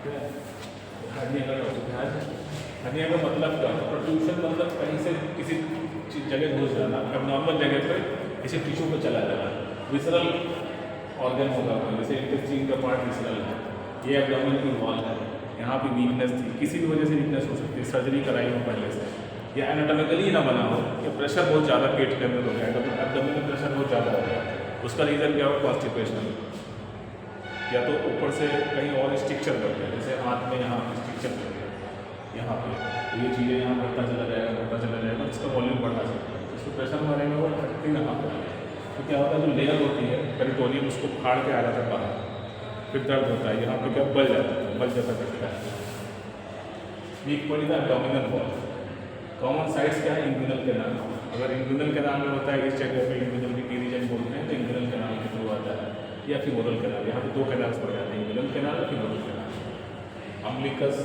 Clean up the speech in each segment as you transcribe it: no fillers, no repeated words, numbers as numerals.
ठीक है। हर्निया का टॉपिक है आज। हर्निया का मतलब क्या है? प्रोट्रूशन मतलब कहीं से किसी जगह घुस जाना, एबनॉर्मल जगह पे किसी टिश्यू पे चला जाना। विसरल ऑर्गन होगा कोई, जैसे इंटेस्टाइन का पार्ट विसरल है, ये एब्डोमेन की वॉल है, यहाँ पे वीकनेस थी, किसी भी वजह से वीकनेस हो सकती है, सर्जरी कराई हो पहले से, या एनाटॉमिकली ना बना हो, या प्रेशर बहुत ज़्यादा पेट के अंदर हो गया, एब्डोमेन में प्रेशर बहुत ज़्यादा हो गया, उसका रीज़न क्या हो? कॉन्स्टिपेशन, या तो ऊपर से कहीं और स्ट्रक्चर बढ़ गया, जैसे हाथ में यहाँ स्ट्रक्चर बढ़ गया, यहाँ पे, तो ये चीज़ें यहाँ बढ़ता चला जाएगा, इसका वॉल्यूम बढ़ा सकता है, इसको प्रेशर मारेंगे वो अटकती यहाँ पर। तो क्या होता है, जो लेयर होती है पेरिटोनियम, उसको फाड़ के आ जाता है बाहर, फिर दर्द होता है, यहाँ पे क्या बल जाता है, बल जैसा दिखता है। वीक पॉइंट है एब्डोमिनल वॉल। कॉमन साइड्स क्या है? Inguinal canal. अगर इंग्विनल कैनाल में होता है, इस जगह पे इंग्विनल की रीजन बोलते हैं, तो इंग्विनल कैनाल के थ्रू आता है, या फीमोरल कैनाल। यहाँ पे दो कैनाल्स पड़ जाते हैं, इंग्विनल कैनाल और फीमोरल कैनाल। अम्बिलिकस,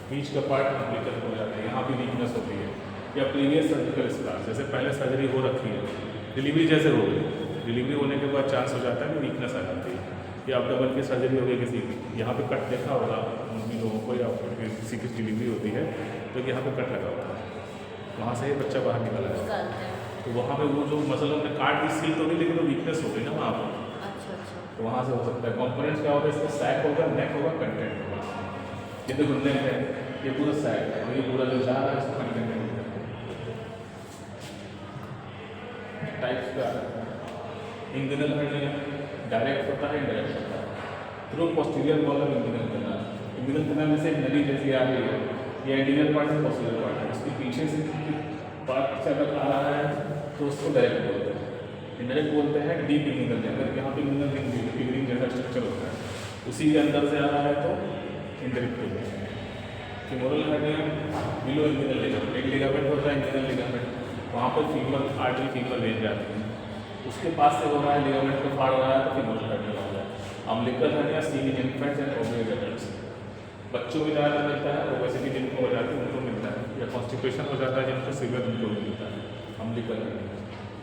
बीच का पार्ट अम्बिलिकस हो जाता है, यहाँ भी वीकनेस होती है, या प्रीवियस सर्जिकल स्कार, जैसे पहले सर्जरी हो रखी है, डिलीवरी जैसे हो गई, डिलीवरी होने के बाद चांस हो जाता है कि वीकनेस आ जाती है, या एब्डोमेन की सर्जरी हो गई किसी की, यहाँ पे कट देखा होगा मम्मी लोगों को, या किसी की डिलीवरी होती है तो यहाँ पे कट लगा होता है, वहाँ से ही बच्चा बाहर निकला है, तो वहाँ पे वो जो मसल हमने काट दी, सील तो नहीं, लेकिन वो वीकनेस हो गई ना वहाँ पर। अच्छा अच्छा। तो वहाँ से हो सकता है। कॉम्पोनेंट्स क्या होगा? इसका सैक होगा, नेक होगा, कंटेंट होगा। ये देखो नेक है, ये पूरा सैक है, और ये पूरा जो जा रहा है इसको कंटेंट है। टाइप्स का इंग्विनल हर्निया डायरेक्ट होता है, इनडायरेक्ट होता है। Through posterior wall of inguinal canal. Inguinal canal में से नली जैसी आ रही है, ये एंटीरियर पार्ट से पोस्टीरियर पार्ट है, उसके पीछे से पार्ट से अगर आ रहा है तो उसको डायरेक्ट बोलते हैं। इनडायरेक्ट बोलते हैं डीप इंग्विनल, अगर यहाँ पे इंग्विनल फिंगरिंग जैसा स्ट्रक्चर होता है, उसी के अंदर से आ रहा है तो इनडायरेक्ट बोलते हैं। Femoral hernia below inguinal ligament, एक लिगामेंट होता है इंग्विनल लिगामेंट, वहाँ पर फीमर आर्टरी फीमर वेन जाती है, उसके पास से हो रहा है, लिगामेंट को फाड़ रहा है तो फीमोरल हर्निया हो रहा है। Umbilical hernia seen in infants and obese adults, बच्चों में ज़्यादा मिलता है, ओबेसिटी जिनको हो जाती है उनको मिलता है, या कॉन्स्टिपेशन हो जाता है जिनको सीवियर उनको मिलता है अम्बिलिकल हर्निया।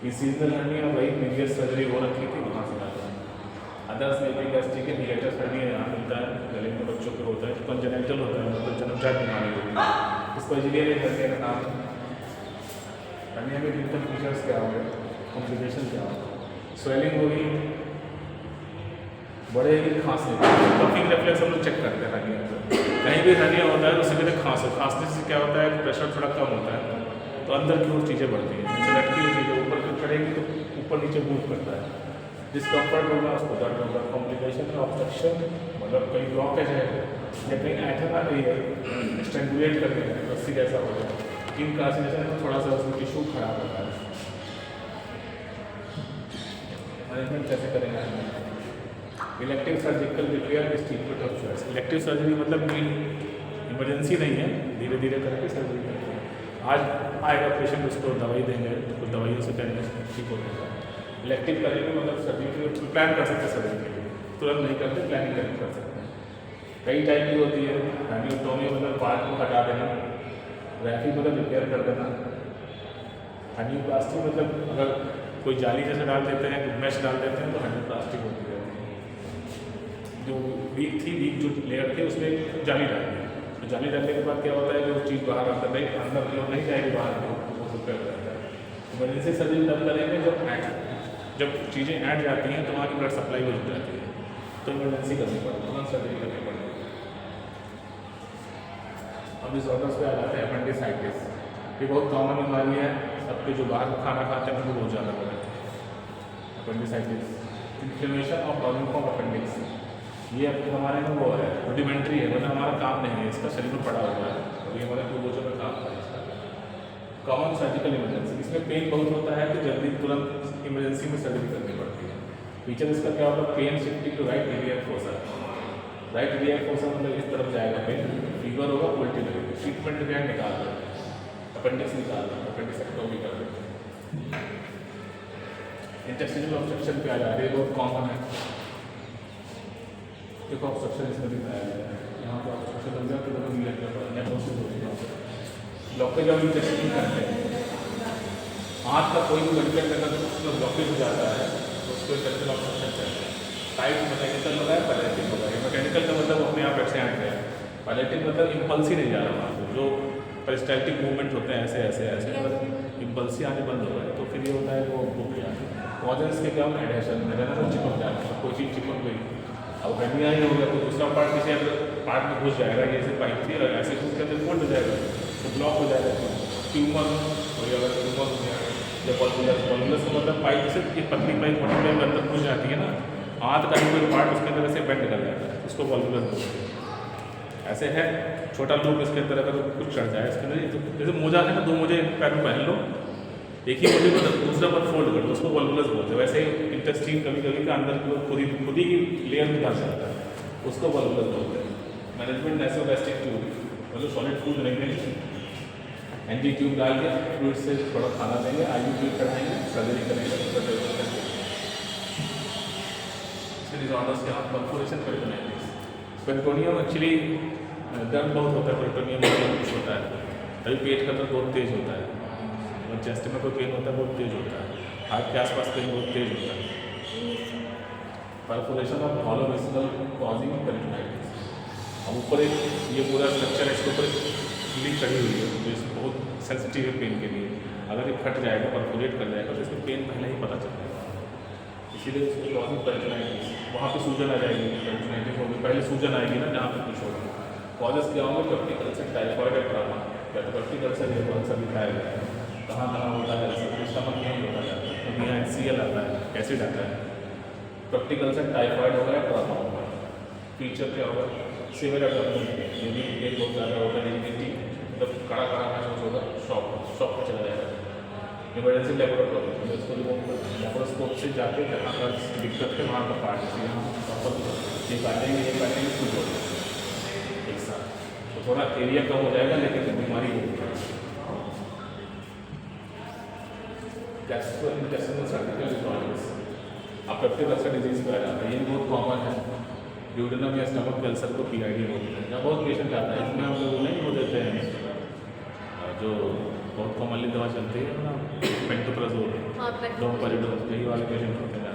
ये सीजनल हर्निया वही प्रीवियस सर्जरी हो रखी थी वहाँ से आता है। अदर्स में भी गैस्ट्रिक हिलेटस हर्निया यहाँ मिलता है, गले में बच्चों को होता है, कंजेनिटल होता है, मतलब जन्मजात बीमारी होती है, इसको इंजीनियरिंग हर्निया का नाम है। हर्निया के क्लिनिकल फीचर्स क्या होंगे, कॉम्प्लिकेशन क्या होगा? स्वेलिंग होगी, बढ़ेगी, खांसी, कफिंग रिफ्लेक्स हम लोग चेक करते हैं हर्निया पर। कहीं भी हर्निया होता है तो उससे पहले खांसने से क्या होता है, प्रेशर थोड़ा कम होता है तो अंदर की ओर चीज़ें बढ़ती हैं, जैसे लटकी हुई चीज़ें ऊपर की चढ़ेगी तो ऊपर नीचे मूव करता है, डिस्कम्फर्ट होगा, उसको दर्द होगा। कॉम्प्लिकेशन में ऑब्स्ट्रक्शन, मतलब कहीं ब्लॉकेज है या कहीं ऐठन आ रही है, स्ट्रेंगुलेट करके रस्सी जैसा हो जाए, इन कार्सिनेशन में थोड़ा सा उसमें टिश्यू खराब होता है। मैनेजमेंट कैसे करेंगे? Elective surgical repair is treatment of choice. Elective surgery मतलब इमरजेंसी नहीं है, धीरे धीरे करके सर्जरी करते हैं। आज आएगा पेशेंट, उसको दवाई देंगे, तो दवाइयों से टेंशन ठीक हो जाएगा। इलेक्टिव करेंगे मतलब सर्जरी प्लान कर सकते हैं, सर्जरी के लिए तुरंत नहीं करते, प्लानिंग करके कर सकते हैं। कई टाइप की होती है। हेमियोटोमी मतलब पार्ट को हटा देना, रैफी मतलब रिपेयर कर देना, हेमियोप्लास्टी मतलब अगर कोई जाली जैसे डाल देते हैं, मैश डाल देते हैं तो हेमियोप्लास्टी होती है। जो वीक थी, वीक जो लेयर थे उसमें जाली डाल दी, तो जाली डालने के बाद क्या होता है कि वो चीज़ बाहर अंदर नहीं जाएगी, बाहर वो रिपेयर करता है। इमरजेंसी सर्जरी तब करेंगे जब चीज़ें ऐड जाती हैं तो वहाँ की ब्लड सप्लाई हो जाती है, तो इमरजेंसी करनी पड़ती है, तुरंत सर्जरी करनी पड़ती है। अब डिसऑर्डर्स पे आ जाते हैं। एपेंडिसाइटिस, ये बहुत कॉमन बीमारी है, सबके जो बाहर खाना खाते हैं उनको बहुत ज़्यादा हो जाती है appendicitis. Inflammation of lollipop appendix, ये अब हमारे में वो है, रुडिमेंट्री है, मतलब हमारा काम नहीं है, इसका शरीर में पड़ा हुआ है, अभी हमारे पूर्वजों में काम है इसका। कॉमन सर्जिकल इमरजेंसी, इसमें पेन बहुत होता है तो जल्दी तुरंत इमरजेंसी में सर्जरी करनी पड़ती है। फीचर इसका क्या होगा? Pain shifting to right iliac fossa. Right iliac fossa मतलब इस तरफ जाएगा पेन, फीवर होगा, उल्टी लगेगी, ट्रीटमेंट क्या है? निकाल दो, अपेंडिक्स निकाल दो, अपेंडिसेक्टोमी कर देते हैं। इंटेस्टिनल ऑब्स्ट्रक्शन पे आ जा रही है, बहुत कॉमन है। एक ऑब्स्ट्रक्शन इसमें दिखाया गया है, यहाँ पर ऑब्स्ट्रक्शन लग जाए तो नेक्रोसिस होती है, ब्लॉकेज ऑफ इंटेस्टाइन करते हैं। आँख का कोई भी मेडिकल अगर उसमें ब्लॉकेज हो जाता है तो उसको इंटेस्टाइनल ऑब्स्ट्रक्शन कहते हैं। टाइप मैकेनिकल होगा या पैरालिटिक होगा। मैकेनिकल का मतलब अपने आप ऐसे पेरिस्टाल्टिक मतलब इम्पल्स ही नहीं जा रहा वहाँ पे, जो पेरिस्टाल्टिक मूवमेंट होते हैं ऐसे ऐसे ऐसे, अगर इम्पल्स ही आने बंद हो गए तो फिर ये होता है कि वो रुक गया। कॉजेंस के क्या होगा, एडहेशन में रहना तो चिपक जाएगा, कोई चीज़ चिपक गई, अब गर्मियाँ ही हो गया तो दूसरा पार्ट किसी अगर पार्ट में घुस जाएगा, ये ऐसे पाइप थी और ऐसे घुस के अंदर फोल्ड हो जाएगा तो ब्लॉक हो जाएगा, ट्यूमर और अगर ट्यूमर हो गया या पॉलुलस का मतलब पाइप से ये पतली पाइप मोटी पाइप अंदर घुस जाती है ना, हाथ का कोई पार्ट उसके अंदर ऐसे बेंड कर जाता है, उसको पॉलुलस बोलते हैं। ऐसे है छोटा लूप इसके अंदर अगर कुछ चढ़ जाए इसके अंदर, तो जैसे मोजा है ना, दो मोजे पैर में पहन लो, एक ही मोजे को दूसरा पर फोल्ड कर दो, उसको वॉल्वुलस बोलते हैं। वैसे ही इंटेस्टाइन कभी कभी का अंदर की खुद ही की लेयर में फंस जाता है, उसको वॉल्वुलस बोलते हैं। मैनेजमेंट नेसोगैस्ट्रिक ट्यूब मतलब सॉलिड फूड नहीं देंगे, एनजी ट्यूब डाल के फ्लूइड से थोड़ा खाना देंगे, आईवी ट्यूब चढ़ाएंगे, सर्जरी करेंगे। डिसऑर्डर्स के आप परफोरेशन पेरिटोनिटिस, पेरिटोनियम एक्चुअली दर्द बहुत होता है, पेरिटोनियम में कुछ होता है, तभी पेट का दर्द बहुत तेज होता है, और चेस्ट में कोई पेन होता है बहुत तेज होता है, हार्ट के आसपास पेन बहुत तेज होता है। Perforation of hollow vesicle causing peritonitis. अब ऊपर एक ये पूरा स्ट्रक्चर है, इसके ऊपर लीक चढ़ी हुई है तो इसमें बहुत सेंसिटिव है पेन के लिए, अगर ये फट जाएगा परफोरेट कर जाएगा तो इसमें पेन पहले ही पता चल जाएगा, इसीलिए उसको कॉजिंग पेरिटोनिटिस। वहाँ पे सूजन आ जाएगी, पेरिटोनिटिस होगी, पहले सूजन आएगी ना जहाँ पे कुछ होगा। कॉजेस क्या होंगे, पेप्टिक अल्सर, टाइफॉइड है, ट्रामा या तो पेप्टिक अल्सर ये अल्सर दिखाया गया है, कहाँ कहाँ होता है अल्सर, स्टमक में ही होता है, तो यहाँ HCl आता है, एसिड आता है। पेप्टिक अल्सर टाइफॉइड होगा या ट्रामा होगा। फीचर क्या होगा, सीवियर एब्डोमिनल पेन, यदि पेन बहुत ज़्यादा होगा, रिजिडिटी मतलब कड़ा कड़ा महसूस होगा, शॉक पर चला जाएगा। इमरजेंसी लेप्रोस्कोपी, उसको लेप्रोस्कोप से जाके जहाँ पर दिक्कत है वहाँ का पार्ट है, यहाँ प्रॉपर ये काटेंगे कुछ होगा एक साथ, तो थोड़ा एरिया कम हो जाएगा लेकिन बीमारी होगी। गैस्ट्रोइंटेस्टाइनल सर्जिकल डिसऑर्डर्स, अब पेप्टिक अल्सर डिजीज पे आ जाता है, ये बहुत कॉमन है। ड्यूडेनम या स्टमक के अल्सर को PID बोलते हैं, जहाँ बहुत पेशेंट आता है, इसमें हम लोग नहीं हो देते हैं जो बहुत कॉमनली दवा चलती है ना, पेंटोप्राजोल, डोमपेरिडोल, यही वाले पेशेंट होते हैं।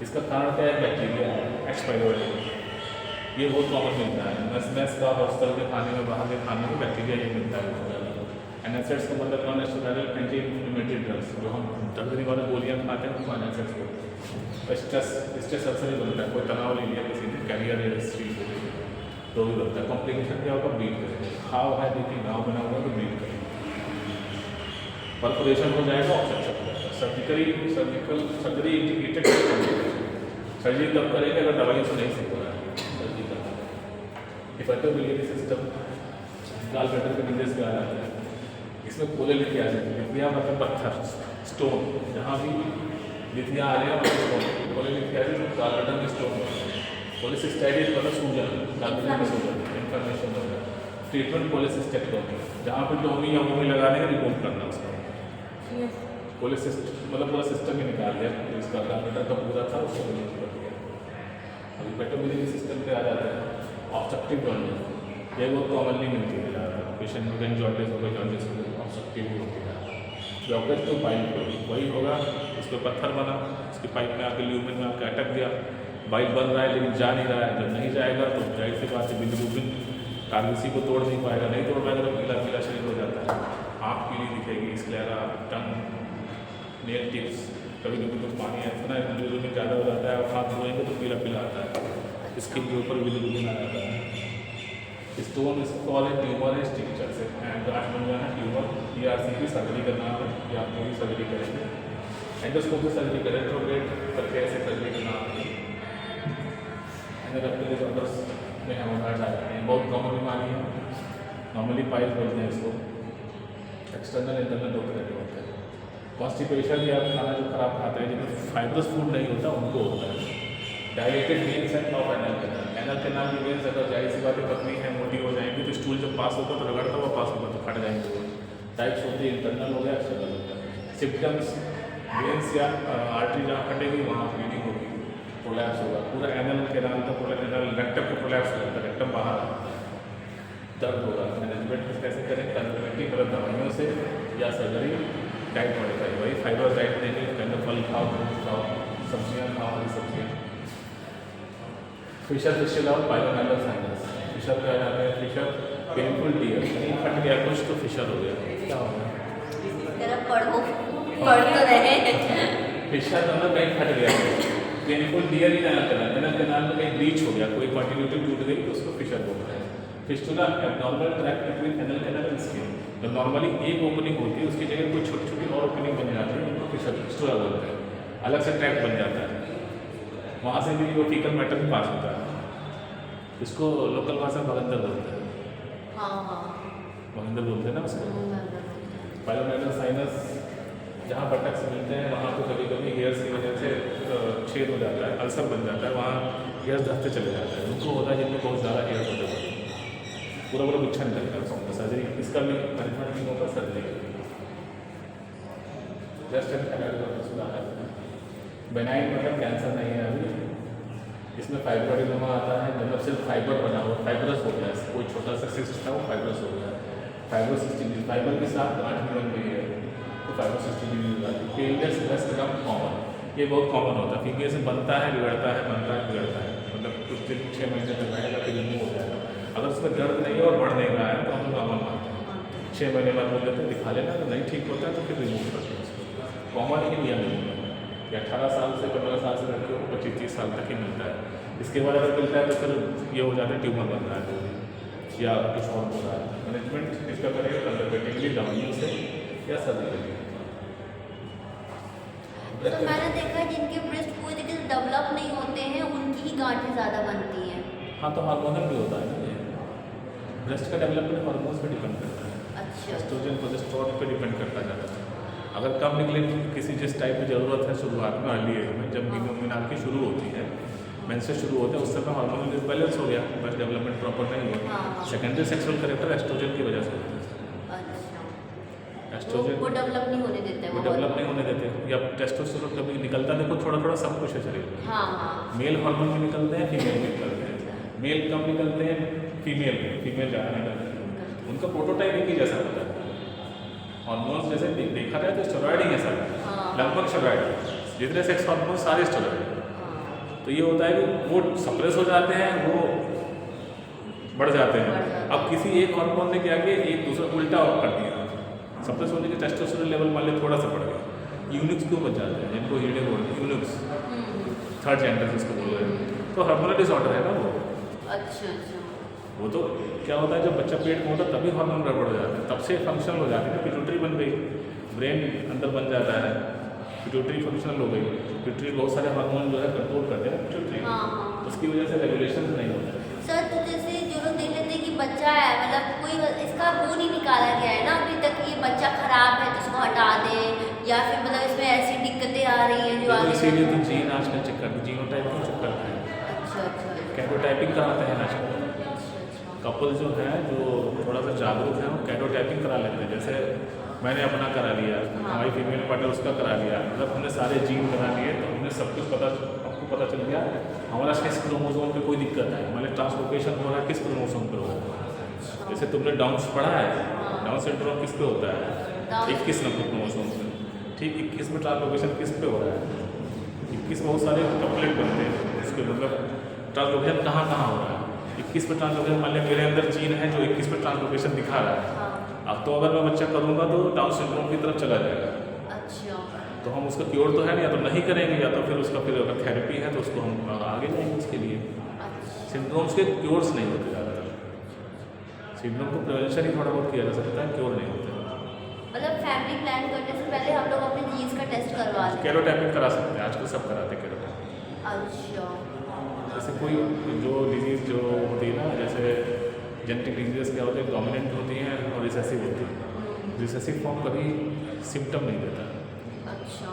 इसका कारण क्या है, बैक्टीरिया है, H. pylori, ये बहुत कॉमन मिलता है मेस का, हॉस्टल के खाने में, बाहर के खाने में बैक्टीरिया ये मिलता है बहुत ज़्यादा। एनासिड्स का मतलब नॉन एस्टेरॉयडल एंटी इन्फ्लेमेटरी ड्रग्स, जो हम दर्द देने वाले गोलियाँ खाते हैं उसको एनासिड्स बोलते हैं। स्ट्रेस अल्सर ही बनता है, कोई तनाव ले लिया किसी ने, कैरियर या हिस्ट्री हो गई तो भी बनता है। कॉम्प्लिकेशन क्या होगा, ब्लीड करेंगे, घाव है देखिए घाव बना हुआ तो ब्लीड करेंगे, परफोरेशन हो जाएगा, ऑब्स्ट्रक्शन हो जाएगा। सर्जरी इंडिकेटेड सर्जरी तब करेंगे अगर दवाइयों से नहीं सही हो रहा है, सर्जरी करना है। Defective biliary system gall bladder के नीचे से आ जाता है, इसमें कोलेलिथियासिस, लिथिया मतलब पत्थर, स्टोन, जहाँ भी लिथिया आ रहा है स्टोन, कोलेलिथियासिस गाल ब्लैडर में स्टोन होता है। कोलेसिस्टाइटिस मतलब सूजन, गाल ब्लैडर में सूजन, इन्फ्लेमेशन होता है। ट्रीटमेंट कोलेसिस्टेक्टोमी, जहाँ पर टोमी या मोमी लगाने का रिमूव करना उसका, कोलेसिस्ट मतलब पूरा सिस्टम ही निकाल दिया, तो इसका गाल ब्लैडर का पूरा था उसको रिमूव कर दिया। अभी पेटोबिलियरी सिस्टम पे आ जाता है, ऑब्स्ट्रक्टिव जॉन्डिस, ये बहुत कॉमनली मिलती है ज़्यादातर पेशेंट में, कहीं जॉन्डिस हो गई, जॉन्डिस हो गई, ऑब्स्ट्रक्टिव भी होती है। ब्लॉकेज तो पाइप वही होगा, उस पर पत्थर बना, उसकी पाइप में आके ल्यूमेन में आके अटक गया, पाइप बन रहा है लेकिन जा नहीं रहा है, जब नहीं जाएगा तो जाहिर सी बात है बिलिरुबिन कार्बोसी को तोड़ नहीं पाएगा, नहीं तोड़ पाएगा तो पीला पीला शरीर हो जाता है, आँख पीली दिखेगी, स्क्लेरा, टंग, नेल टिप्स, कभी कभी तो पानी इतना बिलिरुबिन ज़्यादा हो जाता है और हाथ धोएंगे तो पीला पीला आता है, स्किन के ऊपर बिलिरुबिन आ जाता है। स्टोन इसको वाले ट्यूमर है, स्ट्रक्चर से गांठ बन जाना ट्यूमर, ERC की सर्जरी करना है या आप पूरी सर्जरी करेंगे, एंडोस्कोप से सर्जरी करें तो रेट करके ऐसे सर्जरी करना है। एंडोस्कोपिक डिसऑर्डर्स में हेमोराइड्स आ जाते हैं, बहुत कॉमन बीमारी है, नॉर्मली पाइल्स बोलते हैं इसको, एक्सटर्नल इंटरनल दो तरह के होते हैं। कॉन्स्टिपेशन या खाना जो खराब खाते हैं जिनमें फाइब्रस फूड नहीं होता उनको होता है। Dilated veins end of anal canal, anal canal की वेन्स अगर जाहिर सी बात है पतली है, मोटी हो जाएंगी तो स्टूल जब पास होगा तो रगड़ता हुआ पास होगा तो फट जाएंगे। टाइप्स होती है, इंटरनल हो गया, एक्सटर्नल हो गया। सिम्टम्स, वेन्स या आर्टरी जहाँ फटेगी वहाँ ब्लीडिंग होगी, प्रोलैप्स होगा, पूरा एनल कैनाल का एनल रेक्टम का प्रोलैप्स होता है, रेक्टम बाहर, दर्द होगा। मैनेजमेंट कैसे करें, कंजर्वेटिव मतलब दवाइयों से या सर्जरी, डाइट मॉडिफाई, वही फाइबर डाइट देंगे, कहीं फल खाओ, दूध खाओ, सब्जियाँ खाओ, हरी सब्जियाँ। फिशर फिशियल और पाइलोनेलर साइनस, फिशर कहा जाता है। फिशर पेनफुल टीयर, कहीं फट गया कुछ तो फिशर हो गया, क्या हो गया? पढ़ तो रहे। फिशर मतलब कहीं फट गया, पेनफुल टीयर ही एनल कैनाल में कहीं ब्रीच हो गया, कोई कंटिन्यूटी टूट गई तो उसको फिशर बोलते हैं। Fistula abnormal track between anal canal and skin, तो नॉर्मली एक ओपनिंग होती है उसकी जगह कोई छोटी छोटी और ओपनिंग बन जाती है, उनको फिस्टुला बोलते हैं। अलग से ट्रैक बन जाता है, वहाँ से भी वो फीकल मैटर भी पास होता है। इसको लोकल भाषा में बगंदर बोलते हैं। बगंदर बोलते हैं ना उसको। पाइलोनेटल साइनस, जहाँ बटक से मिलते हैं वहाँ तो कभी कभी हेयर्स की वजह से छेद हो जाता है, अल्सर बन जाता है, वहाँ हेयर्स धसते चले जाते हैं। उनको होता है जिनमें बहुत ज़्यादा हेयर्स होते हैं, पूरा पूरा गुच्छा निकल जाता है। सर्जरी इसका भी मैनेजमेंट नहीं होगा, सर्जरी जस्ट सुना है। बेनाइन मतलब कैंसर नहीं है अभी, इसमें फाइब्रोइडोमा आता है, मतलब सिर्फ फाइबर बना हुआ, फाइब्रस हो गया, कोई छोटा सा सिस्ट था वो फाइब्रस हो गया। फाइब्रोसिस्टिक डिजीज, फाइबर के साथ गांठ भी बन गई है तो फाइब्रोसिस्टिक डिजीज हो जाती है। पेनलेस ब्रेस्ट कम कॉमन, ये बहुत कॉमन होता है। फीमेल से बनता है बिगड़ता है, बनता है बिगड़ता है, मतलब कुछ दिन 6 महीने तक रहेगा फिर रिमूव हो जाएगा। अगर उसमें दर्द नहीं है और बढ़ नहीं रहा है तो हम नॉर्मल मानते हैं। 6 महीने बाद बोल देते हैं दिखा लेना, तो नहीं ठीक होता है तो फिर रिमूव करते हैं उसको। कॉमन ही लिया नहीं है कि 18 साल से 15 साल से लड़के को 25-30 साल तक ही मिलता है। इसके बाद अगर मिलता है तो फिर ये हो जाता है ट्यूमर बन रहा है या कुछ और हो रहा है। मैनेजमेंट इसका करेगा कंजर्वेटिवली दवाइयों से या सर्जिकली। तो मैंने देखा है जिनके ब्रेस्ट पूरी तरीके से डेवलप नहीं होते हैं उनकी ही गांठें ज़्यादा बनती हैं। हाँ, तो हार्मोनल भी होता है ना ये, ब्रेस्ट का डेवलपमेंट हार्मोन्स पे डिपेंड करता है। अच्छा। एस्ट्रोजन प्रोजेस्टेरोन पे डिपेंड करता है ज़्यादा। अगर कम निकले किसी जिस टाइप की ज़रूरत है शुरुआत में अर्ली एज में, जब मीनार शुरू होती है, मेंसेस शुरू होते हैं, उस समय हार्मोनल डिसबैलेंस हो गया, ब्रेस्ट डेवलपमेंट प्रॉपर नहीं हुआ। सेकेंडरी सेक्सुअल कैरेक्टर एस्ट्रोजन की वजह से होता है। एस्ट्रोजन वो डेवलप नहीं होने देते, वो डेवलप नहीं होने देते। या टेस्टोस्टेरोन कभी निकलता, देखो थोड़ा थोड़ा सब कुछ है शरीर में। मेल हार्मोन भी निकलते हैं, फीमेल भी निकलते हैं। मेल कम निकलते हैं, फीमेल ज़्यादा निकलते हैं। उनका प्रोटोटाइप एक ही जैसा होता है। हार्मोन्स जैसे देखा जाए तो स्टेरॉइड ही है सब, लगभग स्टेरॉइड, जितने सेक्स हार्मोन सारे स्टेरॉइड। तो ये होता है कि वो सप्रेस हो जाते हैं, वो बढ़ जाते हैं। अब किसी एक हार्मोन ने क्या किया, एक दूसरा उल्टा कर दिया, सप्रेस होने के टेस्टोस्टेरोन लेवल मान लिया थोड़ा सा बढ़ गया, यूनिक्स क्यों बच जाते हैं, जिनको हीडिंग बोलते हैं, यूनिक्स थर्ड जेंडर जिसको बोल रहे हैं, तो हार्मोनल डिसऑर्डर है ना वो। अच्छा। वो तो क्या होता है जब बच्चा पेट में होता है तभी हार्मोन गड़बड़ हो जाते हैं, तब से फंक्शनल हो जाती है। पिट्यूटरी बन गई, ब्रेन अंदर बन जाता है, पिट्यूटरी फंक्शनल हो गई। पिट्यूटरी बहुत सारे हार्मोन जो है कंट्रोल करते हैं पिट्यूटरी, उसकी वजह से रेगुलेशन नहीं होता है। सर, तो जैसे जो लोग देख लेते हैं कि बच्चा है, मतलब कोई इसका वो नहीं निकाला गया है ना अभी तक, ये बच्चा खराब है तो इसको हटा दें, या फिर मतलब इसमें ऐसी दिक्कतें आ रही हैं जो आगे। इसीलिए तो जीन आजकल चेक करते हैं, जीनोटाइप को चेक करते हैं। अच्छा। कैरोटाइपिंग कराते हैं आजकल। कपल जो है जो थोड़ा सा जागरूक है वो कैरोटाइपिंग करा लेते हैं। जैसे मैंने अपना करा लिया, हमारी फीमेल पार्टनर उसका करा लिया, मतलब हमने सारे जीन बना लिए, तो हमने सब कुछ आपको पता चल गया हमारा किस क्रोमोसोम पे कोई दिक्कत है, हमारे ट्रांसलोकेशन हो रहा है किस क्रोमोसोम पे हो रहा है। जैसे तुमने डाउन्स पढ़ा है, डाउन सिंड्रोम किस पे होता है, 21 नंबर क्रोमोसोम पे, ठीक 21 में ट्रांसलोकेशन किस पे हो रहा है, 21 बहुत सारे कपलेट बनते हैं, उसके मतलब ट्रांसलोकेशन कहाँ कहाँ हो रहा है। 21 पे ट्रांसलोकेशन, मान लिया मेरे अंदर जीन है जो 21 पे ट्रांसलोकेशन दिखा रहा है, अब तो अगर मैं बच्चा करूँगा तो डाउन सिंड्रोम की तरफ चला जाएगा। अच्छा। तो हम उसका क्योर तो है नहीं, या तो नहीं करेंगे, या तो फिर उसका फिर अगर थेरेपी है तो उसको हम आगे जाएंगे उसके लिए। सिंड्रोम्स के क्योर्स नहीं होते ज़्यादातर, सिंड्रोम को प्रिवेंशन ही थोड़ा बहुत किया जा सकता है, क्योर नहीं होते। मतलब फैमिली प्लान करने से पहले हम लोग अपने जीन्स का टेस्ट करवा लें। कैरोटाइपिंग करा सकते हैं, आजकल सब कराते हैं कैरोटाइपिंग। अच्छा। जैसे कोई जो डिजीज़ जो होती है ना, जैसे जेनेटिक डिजीज़ क्या होते हैं, डोमिनेंट होती हैं और रिसेसिव होती हैं। रिसेसिव फॉर्म कभी सिम्टम नहीं देता। अच्छा।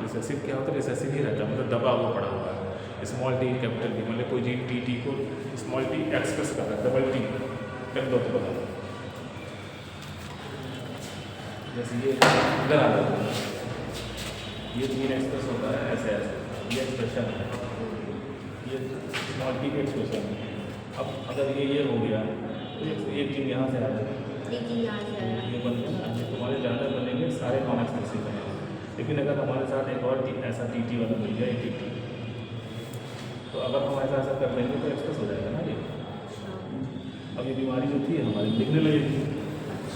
रिसेसिव क्या होता है, रिसेसिव ही रहता है, मतलब दबा हुआ पड़ा हुआ है। स्मॉल टी कैपिटल टी, मतलब कोई जीन टी को स्मॉल टी एक्सप्रेस कर रहा है, डबल टी कर दो तो बता। जैसे ये इधर आता है, ये जीन एक्सप्रेस होता है ऐसे ऐसे, ये एक्सप्रेशन है, ये स्मॉल टी का एक्सप्रेशन है। अब अगर ये हो गया तो एक जीन यहाँ से आ जाए, ये बन गया ना, तुम्हारे ज़्यादा बनेंगे सारे नॉन एक्सप्रेसिव बनेंगे। लेकिन अगर हमारे साथ एक और ऐसा टी वाला मिल जाए टी, तो अगर हम ऐसा कर देंगे तो एक्सप्रेस हो जाएगा ना ये। अब ये बीमारी जो थी हमारी दिखने लगेगी,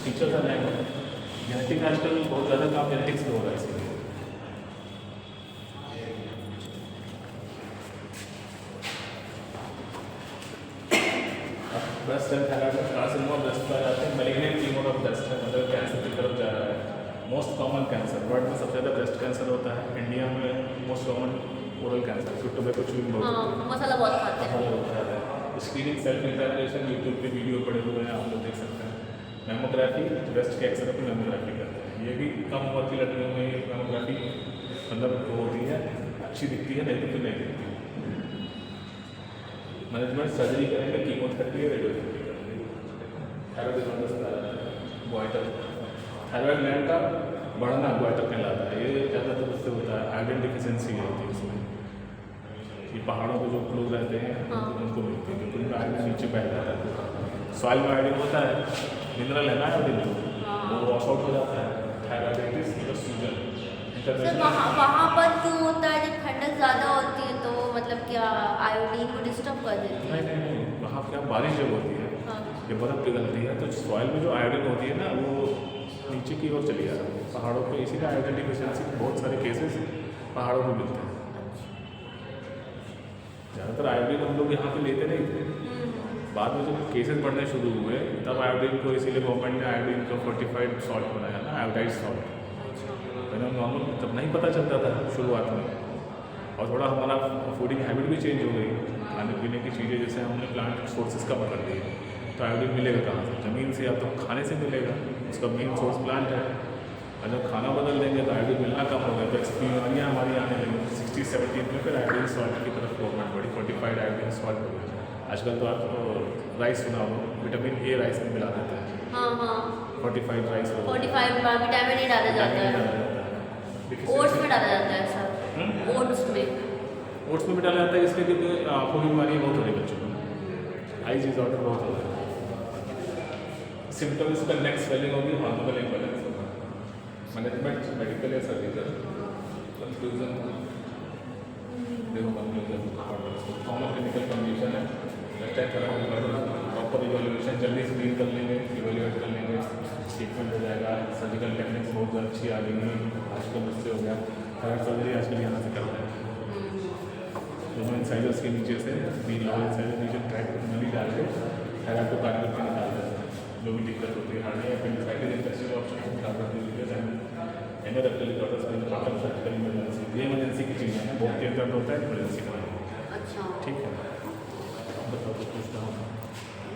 टीचर आ जाएंगे। जेनेटिक आजकल बहुत ज़्यादा काम जेनेटिक्स पे हो रहा है इसलिए। ब्रेस्ट एंड थायराइड में कार्सिनोमा ऑफ ब्रेस्ट आ जाते हैं, मैलिग्नेंट ट्यूमर ऑफ ब्रेस्ट है, मतलब कैंसर की तरफ जा रहा है। मोस्ट कॉमन कैंसर वर्ल्ड में सबसे ज़्यादा ब्रेस्ट कैंसर होता है। इंडिया में most common oral cancer, tobacco chewing हाँ, मसाला बहुत खाते हैं। होता है। स्क्रीनिंग सेल्फ एग्जामिनेशन यूट्यूब पे वीडियो पड़े हुए हैं, आप लोग देख सकते हैं। मैमोग्राफी ब्रेस्ट के एक्सरे पे मैमोग्राफी करते हैं, ये भी कम उम्र की लड़कियों में मैमोग्राफी मतलब वो होती है, अच्छी दिखती है, नहीं तो फिर नहीं दिखती। मैनेजमेंट सर्जरी करेंगे, कीमोथेरेपी रेडियोथेरेपी करेंगे। थायराइड डिसऑर्डर्स आ जाता है, ग्वाइटर थायराइड ग्लैंड का बढ़ना ग्वाइटर कहलाता है। ये ज़्यादातर उससे होता है, आयरन डिफिशियंसी होती है उसमें। ये पहाड़ों पे जो लोग रहते हैं उनको मिलती है, क्योंकि उनका आयरन नीचे बह जाता है। सॉइल में आयरन होता है, मिनरल है ना आयरन, वो वॉश आउट हो जाता है। थायराइडाइटिस मतलब सूजन। सर वहाँ पर क्यों होता है जब ठंडक ज़्यादा होती है, तो मतलब क्या आयोडीन को डिस्टर्ब कर देती है? नहीं, वहाँ क्या बारिश जब होती है, हाँ। जब बर्फ़ पिघलती है, तो सॉइल में जो आयरन होती है ना, वो नीचे की ओर चली जाती है पहाड़ों पे। इसीलिए आयरन डिफिशियंसी के बहुत सारे केसेस पहाड़ों में मिलते हैं। ज़्यादातर आयोडीन हम लोग यहाँ पे लेते नहीं थे, बाद में जब केसेस बढ़ने शुरू हुए तब आयोडीन को, इसीलिए गवर्नमेंट ने आयोडीन को फोर्टिफाइड सॉल्ट बनाया ना, आयोडाइड सॉल्ट। पहले हम नॉर्मल तब नहीं पता चलता था शुरुआत में, और थोड़ा हमारा फूडिंग हैबिट भी चेंज हो गई, खाने पीने की चीज़ें जैसे हमने प्लांट सोर्सेज कम कर दिए, तो आयोडीन मिलेगा कहाँ से? ज़मीन से या तो खाने से मिलेगा, उसका मेन सोर्स प्लांट है। और जब खाना बदल देंगे तो आयोडीन मिलना कम हो गया, तो बीमारियाँ हमारी आने लगी। 60-70 में फिर आयोडीन सॉल्ट की तरफ गवर्नमेंट बढ़ी, फोर्टिफाइड आयोडीन सॉल्ट हो गया। आजकल तो आप राइस सुना हो, विटामिन ए राइस में मिला देते हैं। हाँ, फोर्टिफाइड राइस 45 विटामिन ए डाला जाता है, ओट्स में डाला जाता है सर, ओट्स में भी डाला जाता है, इसलिए क्योंकि आँखों की बीमारी बहुत हो रही बच्चों को, आई डिसऑर्डर बहुत हो रहा है। सिम्टम इसका नेक स्वेलिंग होगी, हार्मोनल इम्बैलेंस होगा। मैनेजमेंट मेडिकल या सर्जिकल कंफ्यूजन, देखो कंफ्यूजन कॉमन क्लिनिकल कंडीशन है, प्रॉपर इवेल्युएशन जल्दी से डील कर लेंगे, इवेल्युएट कर लेंगे, ट्रीटमेंट हो जाएगा। सर्जिकल टेक्निक्स बहुत अच्छी आ गई हैं आजकल, उससे हो गया। थायराइड सर्जरी आजकल यहाँ से करते हैं, दोनों इंसाइजर्स के नीचे से इंसाइजर नीचे ट्रैक नली डाल के थायराइड को काट करके निकाल देते हैं। जो भी दिक्कत होती है हार्ट या एपेंडिसाइटिस, इंटेस्टाइनल ऑब्स्ट्रक्शन, एंडोडक्टल डिसऑर्डर्स, सर्जिकल इमरजेंसी, ये इमरजेंसी की चीज़ें हैं। बहुत तेज दर्द होता है इमरजेंसी में, अच्छा ठीक है।